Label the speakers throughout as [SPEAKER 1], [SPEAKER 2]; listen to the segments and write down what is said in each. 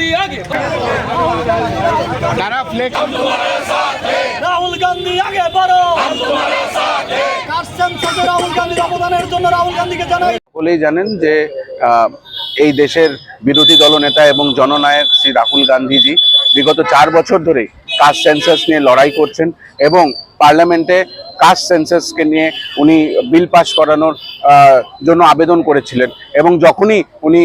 [SPEAKER 1] गांधी आगे
[SPEAKER 2] রাহুল গান্ধী আগে বাড়ো কাস্টম থেকে রাহুল গান্ধীর অবদানের জন্য রাহুল গান্ধীকে জানাই।
[SPEAKER 3] সকলেই জানেন যে এই দেশের বিরোধী দলনেতা এবং জননায়ক শ্রী রাহুল গান্ধীজি বিগত 4 বছর ধরে কাস্ট সেন্সাস নিয়ে লড়াই করছেন এবং পার্লামেন্টে কাস্ট সেন্সাসকে নিয়ে উনি বিল পাস করানোর জন্য আবেদন করেছিলেন এবং যখনই উনি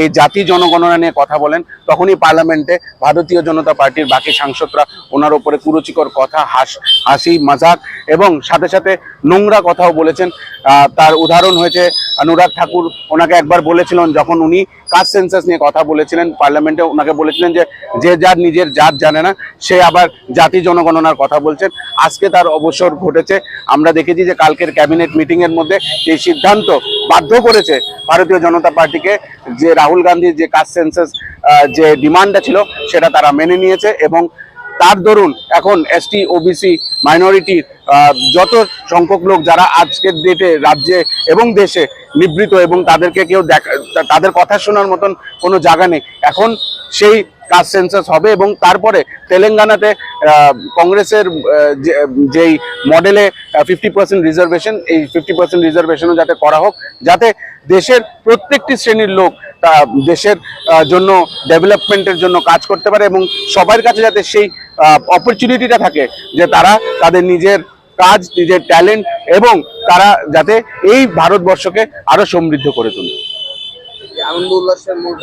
[SPEAKER 3] এই জাতি জনগণনা নিয়ে কথা বলেন তখনই পার্লামেন্টে ভারতীয় জনতা পার্টির বাকি সাংসদরা ওনার ওপরে কুরুচিকর কথা হাসি মজাক এবং সাথে সাথে নোংরা কথাও বলেছেন। তার উদাহরণ হয়েছে অনুরাগ ঠাকুর ওনাকে একবার বলেছিলেন যখন উনি কাস্ট সেন্সাস নিয়ে কথা বলেছিলেন পার্লামেন্টে, ওনাকে বলেছিলেন যে যার নিজের জাত জানে না সে আবার জাতি জনগণনার কথা বলছেন। আজকে তার অবসর ঘটেছে। আমরা দেখেছি যে কালকের ক্যাবিনেট মিটিংয়ের মধ্যে এই সিদ্ধান্ত বাধ্য করেছে ভারতীয় জনতা পার্টিকে যে রাহুল গান্ধীর যে কাস্ট সেন্সাস যে ডিমান্ডটা ছিল সেটা তারা মেনে নিয়েছে এবং তার দরুন এখন এসটি ওবিসি মাইনরিটির যত সংখ্যক লোক যারা আজকের ডেটে রাজ্যে এবং দেশে নিবৃত এবং তাদেরকে কেউ তাদের কথা শোনার মতন কোনো জায়গা নেই, এখন সেই কাস্ট সেন্সাস হবে এবং তারপরে তেলেঙ্গানাতে কংগ্রেসের যেই মডেলে 50% রিজার্ভেশন, এই 50% রিজার্ভেশনও যাতে করা হোক, যাতে দেশের প্রত্যেকটি শ্রেণীর লোক দেশের জন্য ডেভেলপমেন্টের জন্য কাজ করতে পারে এবং সবার কাছে যাতে সেই অপরচুনিটিটা থাকে যে তারা তাদের নিজের কাজ, নিজের ট্যালেন্ট এবং তারা যাতে এই ভারতবর্ষকে আরো সমৃদ্ধ করে তোলে।
[SPEAKER 4] আনন্দ উল্লাসের মূল